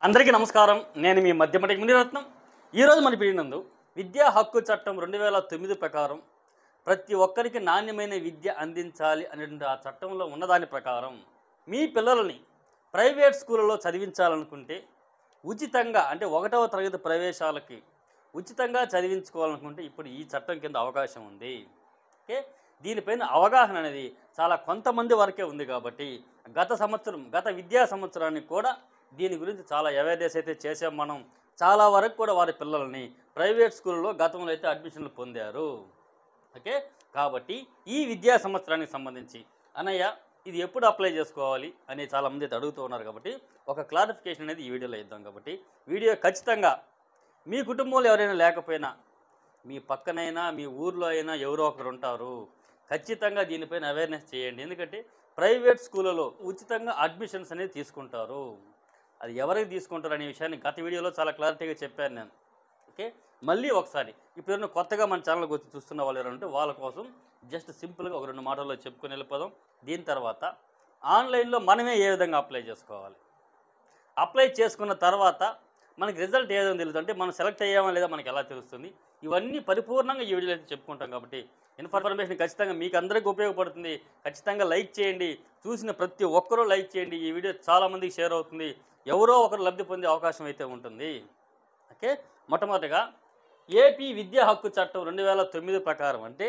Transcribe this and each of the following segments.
అందరికీ నమస్కారం. నేను మీ మధ్యమటి మునిరత్నం. ఈరోజు మన పీడినందు విద్యా హక్కు చట్టం 2009 ప్రకారం ప్రతి ఒక్కరికి నాణ్యమైన విద్య అందించాలి అనేటువంటి ఆ చట్టంలో ఉన్నదాని ప్రకారం మీ పిల్లలని ప్రైవేట్ స్కూళ్ళలో చదివించాలనుకుంటే ఉచితంగా అంటే 1వ తరగతి ప్రవేశాలకి ఉచితంగా చదివించుకోవాలనుకుంటే ఇప్పుడు ఈ చట్టం కింద అవకాశం ఉంది. ఓకే, దీనిపైన అవగాహన అనేది చాలా కొంతమంది వరకే ఉంది కాబట్టి గత విద్యా సంవత్సరానికి కూడా దీని గురించి చాలా అవేర్నెస్ అయితే చేసాం మనం. చాలా వరకు కూడా వారి పిల్లల్ని ప్రైవేట్ స్కూల్లో గతంలో అయితే అడ్మిషన్లు పొందారు. ఓకే, కాబట్టి ఈ విద్యా సంవత్సరానికి సంబంధించి అన్నయ్య ఇది ఎప్పుడు అప్లై చేసుకోవాలి అని చాలామంది అయితే అడుగుతూ ఉన్నారు. కాబట్టి ఒక క్లారిఫికేషన్ అనేది ఈ వీడియోలో ఇద్దాం. కాబట్టి వీడియో ఖచ్చితంగా మీ కుటుంబంలో ఎవరైనా లేకపోయినా మీ పక్కనైనా మీ ఊర్లో అయినా ఎవరో ఒకరు ఉంటారు, ఖచ్చితంగా దీనిపైన అవేర్నెస్ చేయండి. ఎందుకంటే ప్రైవేట్ స్కూళ్ళలో ఉచితంగా అడ్మిషన్స్ అనేది తీసుకుంటారు. అది ఎవరికి తీసుకుంటారు అనే విషయాన్ని గత వీడియోలో చాలా క్లారిటీగా చెప్పాను నేను. ఓకే, మళ్ళీ ఒకసారి ఇప్పుడు కొత్తగా మన ఛానల్కి వచ్చి చూస్తున్న వాళ్ళు ఎవరంటే వాళ్ళ కోసం జస్ట్ సింపుల్గా ఒక 2 మాటల్లో చెప్పుకొని వెళ్ళిపోదాం. దీని తర్వాత ఆన్లైన్లో మనమే ఏ విధంగా అప్లై చేసుకోవాలి, అప్లై చేసుకున్న తర్వాత మనకి రిజల్ట్ ఏదో తెలుస్తుంది అంటే మనం సెలెక్ట్ అయ్యామా లేదా మనకి ఎలా తెలుస్తుంది, ఇవన్నీ పరిపూర్ణంగా ఈ వీడియోలో అయితే చెప్పుకుంటాం. కాబట్టి ఇన్ఫర్మేషన్ ఖచ్చితంగా మీకు అందరికీ ఉపయోగపడుతుంది. ఖచ్చితంగా లైక్ చేయండి, చూసిన ప్రతి ఒక్కరూ లైక్ చేయండి. ఈ వీడియో చాలామందికి షేర్ అవుతుంది, ఎవరో ఒకరు లబ్ధి పొందే అవకాశం అయితే ఉంటుంది. ఓకే, మొట్టమొదటిగా ఏపీ విద్యా హక్కు చట్టం 2009 ప్రకారం అంటే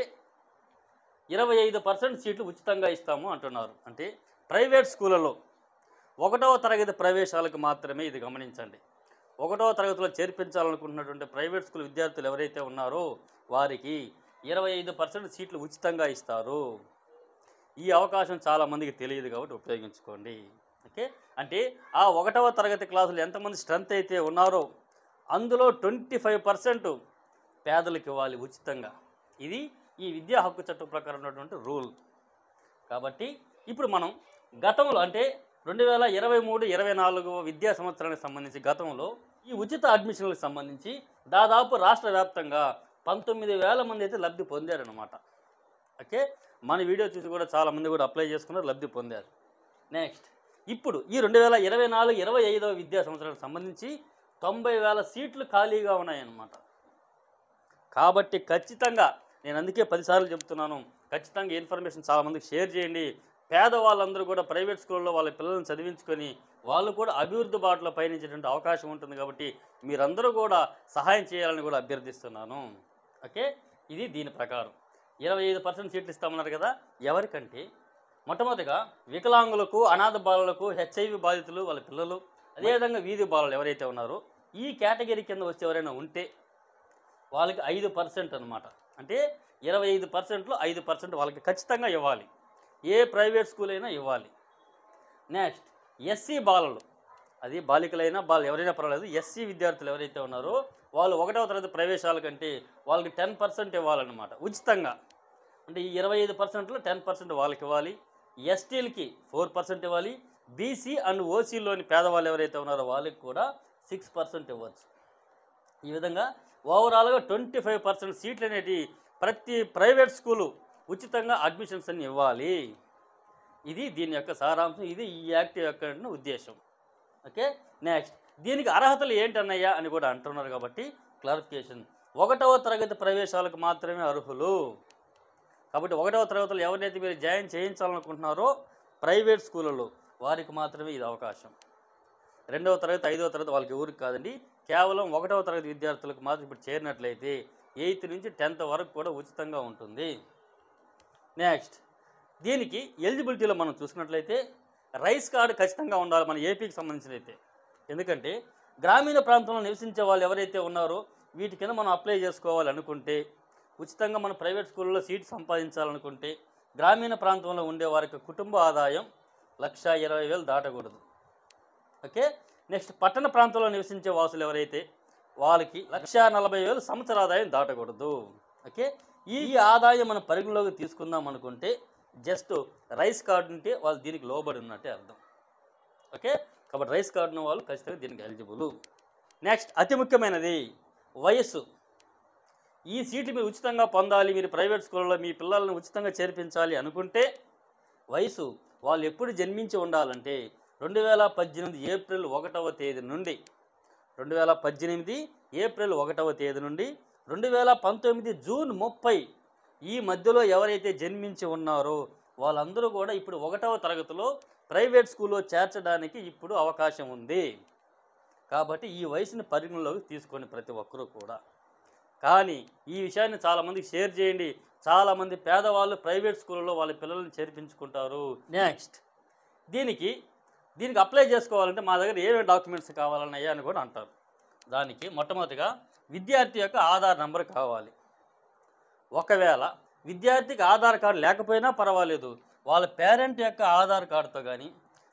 25% సీట్లు ఉచితంగా ఇస్తాము అంటున్నారు. అంటే ప్రైవేట్ స్కూళ్ళలో 1వ తరగతి ప్రవేశాలకు మాత్రమే ఇది గమనించండి. 1వ తరగతిలో చేర్పించాలనుకుంటున్నటువంటి ప్రైవేట్ స్కూల్ విద్యార్థులు ఎవరైతే ఉన్నారో వారికి 25% సీట్లు ఉచితంగా ఇస్తారు. ఈ అవకాశం చాలామందికి తెలియదు కాబట్టి ఉపయోగించుకోండి. ఓకే, అంటే ఆ 1వ తరగతి క్లాసులు ఎంతమంది స్ట్రెంత్ అయితే ఉన్నారో అందులో 25% పేదలకు ఇవ్వాలి ఉచితంగా. ఇది ఈ విద్యా హక్కు చట్టం ప్రకారం ఉన్నటువంటి రూల్. కాబట్టి ఇప్పుడు మనం గతంలో అంటే 2023-24 విద్యా సంవత్సరానికి సంబంధించి గతంలో ఈ ఉచిత అడ్మిషన్లకు సంబంధించి దాదాపు రాష్ట్ర వ్యాప్తంగా 19,000 మంది అయితే లబ్ధి పొందారనమాట. ఓకే, మన వీడియో చూసి కూడా చాలామంది కూడా అప్లై చేసుకున్నారు, లబ్ధి పొందారు. నెక్స్ట్ ఇప్పుడు ఈ 2024-25 విద్యా సంవత్సరానికి సంబంధించి 90,000 సీట్లు ఖాళీగా ఉన్నాయన్నమాట. కాబట్టి ఖచ్చితంగా నేను అందుకే 10 సార్లు చెప్తున్నాను, ఖచ్చితంగా ఇన్ఫర్మేషన్ చాలామందికి షేర్ చేయండి. పేదవాళ్ళందరూ కూడా ప్రైవేట్ స్కూల్లో వాళ్ళ పిల్లల్ని చదివించుకొని వాళ్ళు కూడా అభివృద్ధి బాటలో పయనించేటువంటి అవకాశం ఉంటుంది. కాబట్టి మీరందరూ కూడా సహాయం చేయాలని కూడా అభ్యర్థిస్తున్నాను. ఓకే, ఇది దీని ప్రకారం 25% సీట్లు ఇస్తామన్నారు కదా. ఎవరికంటే మొట్టమొదటిగా వికలాంగులకు, అనాథ బాలలకు, HIV బాధితులు వాళ్ళ పిల్లలు, అదేవిధంగా వీధి బాలలు ఎవరైతే ఉన్నారో ఈ కేటగిరీ కింద వచ్చి ఎవరైనా ఉంటే వాళ్ళకి 5% అనమాట. అంటే 25%లో 5% వాళ్ళకి ఖచ్చితంగా ఇవ్వాలి. ఏ ప్రైవేట్ స్కూల్ అయినా ఇవ్వాలి. నెక్స్ట్ SC బాలలు, అది బాలికలైనా ఎవరైనా పర్వాలేదు, SC విద్యార్థులు ఎవరైతే ఉన్నారో వాళ్ళు 1వ తరగతి ప్రవేశాల కంటే వాళ్ళకి 10% ఇవ్వాలన్నమాట ఉచితంగా. అంటే ఈ 25%లో 10% వాళ్ళకి ఇవ్వాలి. STలకి 4% ఇవ్వాలి. BC అండ్ OCలోని పేదవాళ్ళు ఎవరైతే ఉన్నారో వాళ్ళకి కూడా 6% ఇవ్వచ్చు. ఈ విధంగా ఓవరాల్గా 25% సీట్లు అనేవి ప్రతి ప్రైవేట్ స్కూలు ఉచితంగా అడ్మిషన్స్ అని ఇవ్వాలి. ఇది దీని యొక్క సారాంశం, ఇది ఈ యాక్ట్ యొక్క ఉద్దేశం. ఓకే, నెక్స్ట్ దీనికి అర్హతలు ఏంటన్నయ్యా అని కూడా అంటున్నారు. కాబట్టి క్లారిఫికేషన్, 1వ తరగతి ప్రవేశాలకు మాత్రమే అర్హులు. కాబట్టి 1వ తరగతిలో ఎవరినైతే మీరు జాయిన్ చేయించాలనుకుంటున్నారో ప్రైవేట్ స్కూళ్ళలో వారికి మాత్రమే ఇది అవకాశం. 2వ తరగతి 5వ తరగతి వాళ్ళకి ఎవరికి కాదండి, కేవలం 1వ తరగతి విద్యార్థులకు మాత్రం ఇప్పుడు చేరినట్లయితే 8th నుంచి 10th వరకు కూడా ఉచితంగా ఉంటుంది. నెక్స్ట్ దీనికి ఎలిజిబిలిటీలో మనం చూసుకున్నట్లయితే రైస్ కార్డు ఖచ్చితంగా ఉండాలి మన ఏపీకి సంబంధించిన అయితే. ఎందుకంటే గ్రామీణ ప్రాంతంలో నివసించే వాళ్ళు ఎవరైతే ఉన్నారో వీటి కింద మనం అప్లై చేసుకోవాలి అనుకుంటే, ఉచితంగా మన ప్రైవేట్ స్కూల్లో సీట్ సంపాదించాలనుకుంటే గ్రామీణ ప్రాంతంలో ఉండే వారికి కుటుంబ ఆదాయం 1,20,000 దాటకూడదు. ఓకే, నెక్స్ట్ పట్టణ ప్రాంతంలో నివసించే వాసులు ఎవరైతే వాళ్ళకి 1,40,000 సంవత్సర ఆదాయం దాటకూడదు. ఓకే, ఈ ఆదాయం మనం పరిగణలోకి తీసుకుందాం అనుకుంటే జస్ట్ రైస్ కార్డు ఉంటే వాళ్ళు దీనికి లోబడి ఉన్నట్టే అర్థం. ఓకే, కాబట్టి రైస్ కార్డు ఉన్న వాళ్ళు ఖచ్చితంగా దీనికి ఎలిజిబుల్. నెక్స్ట్ అతి ముఖ్యమైనది వయస్సు. ఈ సీట్లు మీరు ఉచితంగా పొందాలి, మీరు ప్రైవేట్ స్కూల్లో మీ పిల్లల్ని ఉచితంగా చేర్పించాలి అనుకుంటే వయసు వాళ్ళు ఎప్పుడు జన్మించి ఉండాలంటే 2018 ఏప్రిల్ 1వ తేదీ నుండి 2019 జూన్ 30 ఈ మధ్యలో ఎవరైతే జన్మించి ఉన్నారో వాళ్ళందరూ కూడా ఇప్పుడు 1వ తరగతిలో ప్రైవేట్ స్కూల్లో చేర్చడానికి ఇప్పుడు అవకాశం ఉంది. కాబట్టి ఈ వయసుని పరిగణలోకి తీసుకొని ప్రతి ఒక్కరూ కూడా. కానీ ఈ విషయాన్ని చాలామందికి షేర్ చేయండి. చాలామంది పేదవాళ్ళు ప్రైవేట్ స్కూళ్ళలో వాళ్ళ పిల్లల్ని చేర్పించుకుంటారు. నెక్స్ట్ దీనికి అప్లై చేసుకోవాలంటే మా దగ్గర ఏమేమి డాక్యుమెంట్స్ కావాలన్నాయా అని కూడా అంటారు. దానికి మొట్టమొదటిగా విద్యార్థి యొక్క ఆధార్ నెంబర్ కావాలి. ఒకవేళ విద్యార్థికి ఆధార్ కార్డు లేకపోయినా పర్వాలేదు, వాళ్ళ పేరెంట్ యొక్క ఆధార్ కార్డుతో కానీ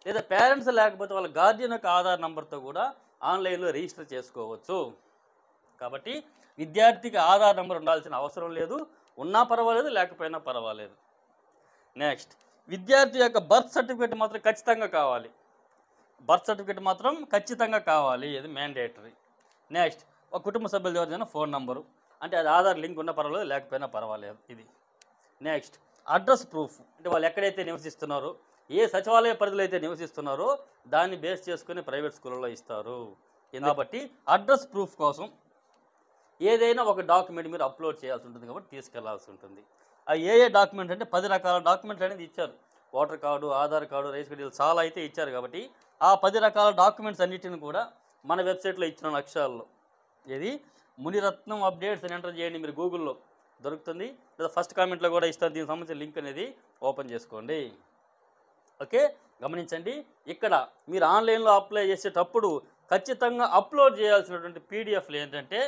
లేదా పేరెంట్స్ లేకపోతే వాళ్ళ గార్డియన్ యొక్క ఆధార్ నెంబర్తో కూడా ఆన్లైన్లో రిజిస్టర్ చేసుకోవచ్చు. కాబట్టి విద్యార్థికి ఆధార్ నెంబర్ ఉండాల్సిన అవసరం లేదు, ఉన్నా పర్వాలేదు లేకపోయినా పర్వాలేదు. నెక్స్ట్ విద్యార్థి యొక్క బర్త్ సర్టిఫికేట్ మాత్రం ఖచ్చితంగా కావాలి. ఇది మ్యాండేటరీ. నెక్స్ట్ ఒక కుటుంబ సభ్యుల ఎవరిదైనా ఫోన్ నంబరు, అంటే అది ఆధార్ లింక్ ఉన్న పర్వాలేదు లేకపోయినా పర్వాలేదు ఇది. నెక్స్ట్ అడ్రస్ ప్రూఫ్, అంటే వాళ్ళు ఎక్కడైతే నివసిస్తున్నారో ఏ సచివాలయ పరిధిలో అయితే నివసిస్తున్నారో దాన్ని బేస్ చేసుకుని ప్రైవేట్ స్కూళ్ళలో ఇస్తారు. కాబట్టి అడ్రస్ ప్రూఫ్ కోసం ఏదైనా ఒక డాక్యుమెంట్ మీరు అప్లోడ్ చేయాల్సి ఉంటుంది కాబట్టి తీసుకెళ్లాల్సి ఉంటుంది. ఆ ఏ డాక్యుమెంట్ అంటే 10 రకాల డాక్యుమెంట్లు అనేది ఇచ్చారు. Voter card, Aadhaar card, ration card చాలా అయితే ఇచ్చారు. కాబట్టి ఆ 10 రకాల డాక్యుమెంట్స్ అన్నిటిని కూడా మన వెబ్సైట్లో ఇచ్చిన అక్షరాల్లో ఇది మునిరత్నం అప్డేట్స్ అని ఎంటర్ చేయండి, మీరు గూగుల్లో దొరుకుతుంది, లేదా ఫస్ట్ కామెంట్లో కూడా ఇస్తాను. దీనికి సంబంధించిన లింక్ అనేది ఓపెన్ చేసుకోండి. ఓకే, గమనించండి, ఇక్కడ మీరు ఆన్లైన్లో అప్లై చేసేటప్పుడు ఖచ్చితంగా అప్లోడ్ చేయాల్సినటువంటి పీడిఎఫ్లు ఏంటంటే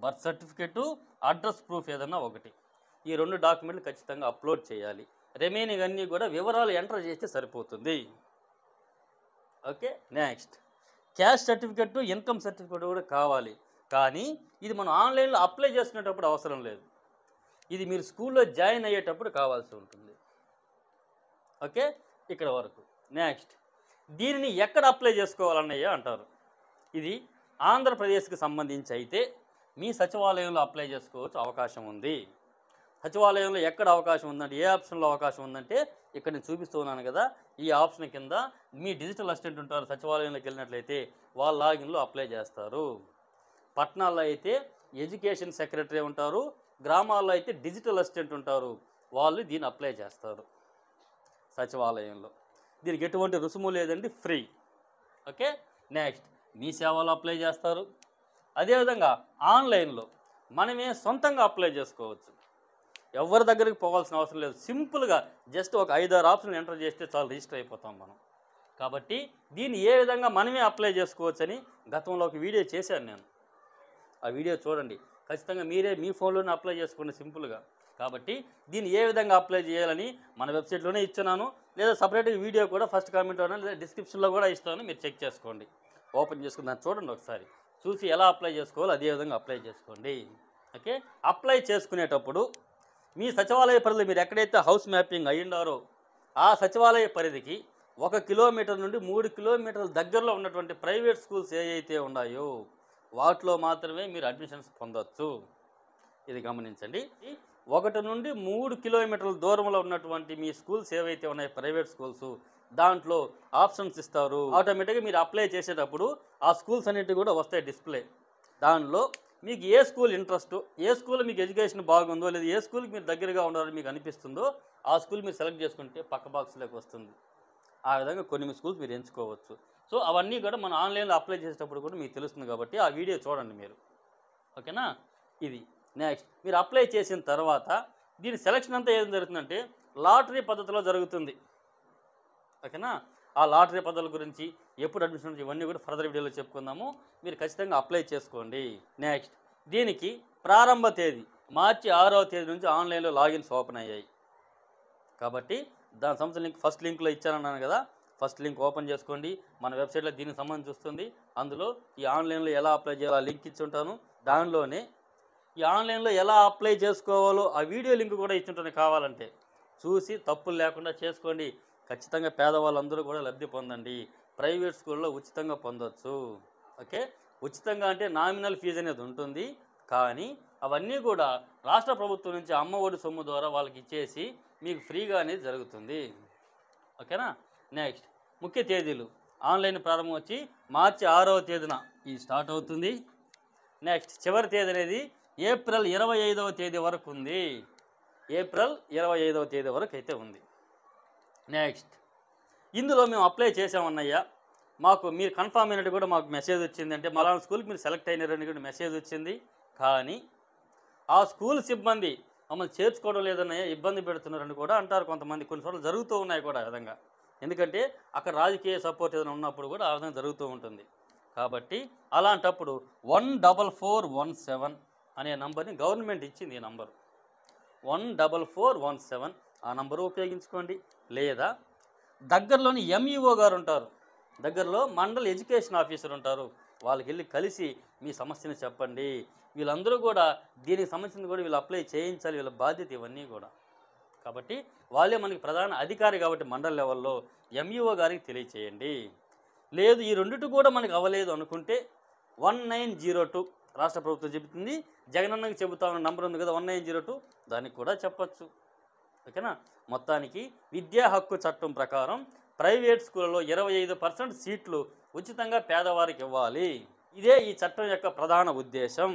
బర్త్ సర్టిఫికేటు, అడ్రస్ ప్రూఫ్ ఏదన్నా ఒకటి, ఈ 2 డాక్యుమెంట్లు ఖచ్చితంగా అప్లోడ్ చేయాలి. రిమైనింగ్ అన్నీ కూడా వివరాలు ఎంటర్ చేస్తే సరిపోతుంది. Okay, next caste certificate, income certificate కూడా కావాలి. కానీ ఇది మనం ఆన్లైన్లో అప్లై చేసుకునేటప్పుడు అవసరం లేదు, ఇది మీరు స్కూల్లో జాయిన్ అయ్యేటప్పుడు కావాల్సి ఉంటుంది. ఓకే, ఇక్కడ వరకు. నెక్స్ట్ దీనిని ఎక్కడ అప్లై చేసుకోవాలన్నయ్య అంటారు. ఇది ఆంధ్రప్రదేశ్కి సంబంధించి అయితే మీ సచివాలయంలో అప్లై చేసుకోవచ్చు, అవకాశం ఉంది. సచివాలయంలో ఎక్కడ అవకాశం ఉందంటే, ఏ ఆప్షన్లో అవకాశం ఉందంటే ఇక్కడ నేను చూపిస్తూ ఉన్నాను కదా, ఈ ఆప్షన్ కింద మీ డిజిటల్ అసిస్టెంట్ ఉంటారు. సచివాలయంలోకి వెళ్ళినట్లయితే వాళ్ళ లాగిన్లో అప్లై చేస్తారు. పట్టణాల్లో అయితే ఎడ్యుకేషన్ సెక్రటరీ ఉంటారు, గ్రామాల్లో అయితే డిజిటల్ అసిస్టెంట్ ఉంటారు, వాళ్ళు దీన్ని అప్లై చేస్తారు సచివాలయంలో. దీనికి ఎటువంటి రుసుము లేదండి, ఫ్రీ. ఓకే, నెక్స్ట్ మీ సేవలో అప్లై చేస్తారు. అదేవిధంగా ఆన్లైన్లో మనమే సొంతంగా అప్లై చేసుకోవచ్చు, ఎవరి దగ్గరికి పోవాల్సిన అవసరం లేదు. సింపుల్గా జస్ట్ ఒక 5-6 ఆప్షన్లు ఎంటర్ చేస్తే చాలు, రిజిస్టర్ అయిపోతాం మనం. కాబట్టి దీన్ని ఏ విధంగా మనమే అప్లై చేసుకోవచ్చని గతంలో ఒక వీడియో చేశాను నేను, ఆ వీడియో చూడండి. ఖచ్చితంగా మీరే మీ ఫోన్లోనే అప్లై చేసుకోండి సింపుల్గా. కాబట్టి దీన్ని ఏ విధంగా అప్లై చేయాలని మన వెబ్సైట్లోనే ఇస్తున్నాను, లేదా సపరేట్గా వీడియో కూడా ఫస్ట్ కామెంట్లోనే లేదా డిస్క్రిప్షన్లో కూడా ఇస్తాను, మీరు చెక్ చేసుకోండి. ఓపెన్ చేసుకుని దాన్ని చూడండి ఒకసారి, చూసి ఎలా అప్లై చేసుకోవాలో అదే విధంగా అప్లై చేసుకోండి. ఓకే, అప్లై చేసుకునేటప్పుడు మీ సచివాలయ పరిధిలో మీరు ఎక్కడైతే హౌస్ మ్యాపింగ్ అయ్యిండారో ఆ సచివాలయ పరిధికి 1 కిలోమీటర్ నుండి 3 కిలోమీటర్ల దగ్గరలో ఉన్నటువంటి ప్రైవేట్ స్కూల్స్ ఏవైతే ఉన్నాయో వాటిలో మాత్రమే మీరు అడ్మిషన్స్ పొందవచ్చు. ఇది గమనించండి. 1 నుండి 3 కిలోమీటర్ల దూరంలో ఉన్నటువంటి మీ స్కూల్స్ ఏవైతే ఉన్నాయో ప్రైవేట్ స్కూల్స్, దాంట్లో ఆప్షన్స్ ఇస్తారు. ఆటోమేటిక్గా మీరు అప్లై చేసేటప్పుడు ఆ స్కూల్స్ అన్నిటి కూడా వస్తాయి డిస్ప్లే. దానిలో మీకు ఏ స్కూల్ ఇంట్రెస్ట్, ఏ స్కూల్ మీకు ఎడ్యుకేషన్ బాగుందో, లేదా ఏ స్కూల్కి మీరు దగ్గరగా ఉండాలని మీకు అనిపిస్తుందో ఆ స్కూల్ మీరు సెలెక్ట్ చేసుకుంటే పక్క బాక్స్లోకి వస్తుంది. ఆ విధంగా కొన్ని స్కూల్స్ మీరు ఎంచుకోవచ్చు. సో అవన్నీ కూడా మనం ఆన్లైన్లో అప్లై చేసేటప్పుడు కూడా మీకు తెలుస్తుంది కాబట్టి ఆ వీడియో చూడండి మీరు. ఓకేనా, ఇది. నెక్స్ట్ మీరు అప్లై చేసిన తర్వాత దీని సెలక్షన్ అంతా ఏం జరుగుతుందంటే లాటరీ పద్ధతిలో జరుగుతుంది. ఓకేనా, ఆ లాటరీ పద్ధతుల గురించి ఎప్పుడు అడ్మిషన్ ఇవన్నీ కూడా ఫర్దర్ వీడియోలో చెప్పుకుందాము. మీరు ఖచ్చితంగా అప్లై చేసుకోండి. నెక్స్ట్ దీనికి ప్రారంభ తేదీ మార్చి 6వ తేదీ నుంచి ఆన్లైన్లో లాగిన్స్ ఓపెన్ అయ్యాయి. కాబట్టి దాని సంబంధించిన లింక్ ఫస్ట్ లింక్లో ఇచ్చానన్నాను కదా, ఫస్ట్ లింక్ ఓపెన్ చేసుకోండి. మన వెబ్సైట్లో దీనికి సంబంధించి వస్తుంది. అందులో ఈ ఆన్లైన్లో ఎలా అప్లై చేయాలో ఆ లింక్ ఇచ్చి ఉంటాను. దానిలోనే ఈ ఆన్లైన్లో ఎలా అప్లై చేసుకోవాలో ఆ వీడియో లింక్ కూడా ఇచ్చుంటాను, కావాలంటే చూసి తప్పులు లేకుండా చేసుకోండి. ఖచ్చితంగా పేదవాళ్ళందరూ కూడా లబ్ధి పొందండి. ప్రైవేట్ స్కూల్లో ఉచితంగా పొందవచ్చు. ఓకే, ఉచితంగా అంటే నామినల్ ఫీజు అనేది ఉంటుంది, కానీ అవన్నీ కూడా రాష్ట్ర ప్రభుత్వం నుంచి అమ్మ ఒడి సొమ్ము ద్వారా వాళ్ళకి ఇచ్చేసి మీకు ఫ్రీగా అనేది జరుగుతుంది. ఓకేనా, నెక్స్ట్ ముఖ్య తేదీలు ఆన్లైన్ ప్రారంభం వచ్చి మార్చి 6వ తేదీన ఈ స్టార్ట్ అవుతుంది. నెక్స్ట్ చివరి తేదీ అనేది ఏప్రిల్ 25వ తేదీ వరకు ఉంది. ఏప్రిల్ 25వ తేదీ వరకు అయితే ఉంది. నెక్స్ట్ ఇందులో మేము అప్లై చేసామన్నయ్య, మాకు మీరు కన్ఫామ్ అయినట్టు కూడా మాకు మెసేజ్ వచ్చింది, అంటే మలానా స్కూల్కి మీరు సెలెక్ట్ అయినారని కూడా మెసేజ్ వచ్చింది. కానీ ఆ స్కూల్ సిబ్బంది మమ్మల్ని చేర్చుకోవడం లేదన్నయ్య, ఇబ్బంది పెడుతున్నారని కూడా అంటారు కొంతమంది. కొన్నిసార్లు జరుగుతూ ఉన్నాయి కూడా ఆ విధంగా. ఎందుకంటే అక్కడ రాజకీయ సపోర్ట్ ఏదైనా ఉన్నప్పుడు కూడా ఆ విధంగా జరుగుతూ ఉంటుంది. కాబట్టి అలాంటప్పుడు 14417 అనే నంబర్ని గవర్నమెంట్ ఇచ్చింది. ఈ నంబరు 14417 ఆ నంబరు ఉపయోగించుకోండి. లేదా దగ్గరలోని ఎంఈఓ గారు ఉంటారు, దగ్గరలో మండల్ ఎడ్యుకేషన్ ఆఫీసర్ ఉంటారు, వాళ్ళకి వెళ్ళి కలిసి మీ సమస్యను చెప్పండి. వీళ్ళందరూ కూడా దీనికి సంబంధించింది కూడా వీళ్ళు అప్లై చేయించాలి, వీళ్ళ బాధ్యత ఇవన్నీ కూడా. కాబట్టి వాళ్ళే మనకి ప్రధాన అధికారి కాబట్టి మండల్ లెవెల్లో ఎంఈఓ గారికి తెలియచేయండి. లేదు ఈ రెండిటి కూడా మనకు అవ్వలేదు అనుకుంటే 1902 రాష్ట్ర ప్రభుత్వం చెబుతుంది, జగనన్నకి చెబుతా ఉన్న నంబర్ ఉంది కదా 1902, దానికి కూడా చెప్పచ్చు. ఓకేనా. మొత్తానికి విద్యా హక్కు చట్టం ప్రకారం ప్రైవేట్ స్కూళ్ళలో 25% సీట్లు ఉచితంగా పేదవారికి ఇవ్వాలి. ఇదే ఈ చట్టం యొక్క ప్రధాన ఉద్దేశం.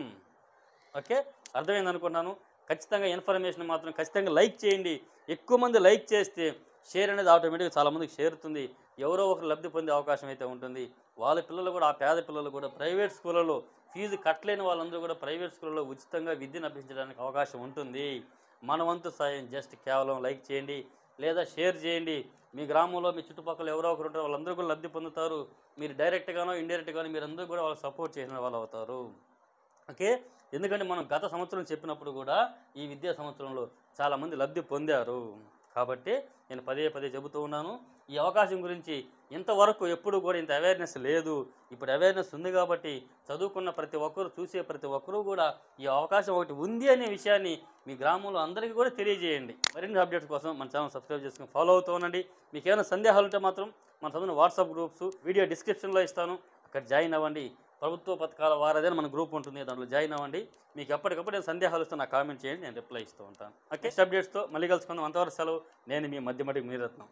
ఓకే, అర్థమైంది అనుకున్నాను. ఖచ్చితంగా ఇన్ఫర్మేషన్ మాత్రం ఖచ్చితంగా లైక్ చేయండి. ఎక్కువ మంది లైక్ చేస్తే షేర్ అనేది ఆటోమేటిక్గా చాలామందికి చేరుతుంది. ఎవరో ఒకరు లబ్ధి పొందే అవకాశం అయితే ఉంటుంది. వాళ్ళ పిల్లలు కూడా, ఆ పేద పిల్లలు కూడా ప్రైవేట్ స్కూళ్ళలో ఫీజు కట్టలేని వాళ్ళందరూ కూడా ప్రైవేట్ స్కూళ్ళలో ఉచితంగా విద్యను అభ్యసించడానికి అవకాశం ఉంటుంది. మన వంతు సాయం జస్ట్ కేవలం లైక్ చేయండి లేదా షేర్ చేయండి. మీ గ్రామంలో మీ చుట్టుపక్కల ఎవరో ఒకరు ఉంటారు, వాళ్ళందరూ కూడా లబ్ధి పొందుతారు. మీరు డైరెక్ట్గానో ఇండైరెక్ట్గానో మీరందరూ కూడా వాళ్ళకి సపోర్ట్ చేసిన వాళ్ళు అవుతారు. ఓకే, ఎందుకంటే మనం గత సంవత్సరం చెప్పినప్పుడు కూడా ఈ విద్యా సంవత్సరంలో చాలామంది లబ్ధి పొందారు. కాబట్టి నేను పదే పదే చెబుతూ ఉన్నాను, ఈ అవకాశం గురించి ఇంతవరకు ఎప్పుడు కూడా ఇంత అవేర్నెస్ లేదు. ఇప్పుడు అవేర్నెస్ ఉంది కాబట్టి చదువుకున్న ప్రతి ఒక్కరు, చూసే ప్రతి ఒక్కరూ కూడా ఈ అవకాశం ఒకటి ఉంది అనే విషయాన్ని మీ గ్రామంలో అందరికీ కూడా తెలియజేయండి. మరిన్ని అప్డేట్స్ కోసం మన ఛానల్ సబ్స్క్రైబ్ చేసుకుని ఫాలో అవుతూ ఉండండి. మీకు ఏమైనా సందేహాలు ఉంటే మాత్రం మన చదివిన వాట్సాప్ గ్రూప్స్ వీడియో డిస్క్రిప్షన్లో ఇస్తాను, అక్కడ జాయిన్ అవ్వండి. ప్రభుత్వ పథకాల వారదే మన గ్రూప్ ఉంటుంది, దాంట్లో జాయిన్ అవ్వండి. మీకు ఎప్పటికప్పుడు నేను సందేహాలు వస్తే నాకు కామెంట్ చేయండి, నేను రిప్లై ఇస్తూ ఉంటాను. ఓకే, అప్డేట్స్తో మళ్ళీ కలుసుకుందాం. అంతవరకు సెలవు. నేను మీ మధ్యమటి మీరత్నం.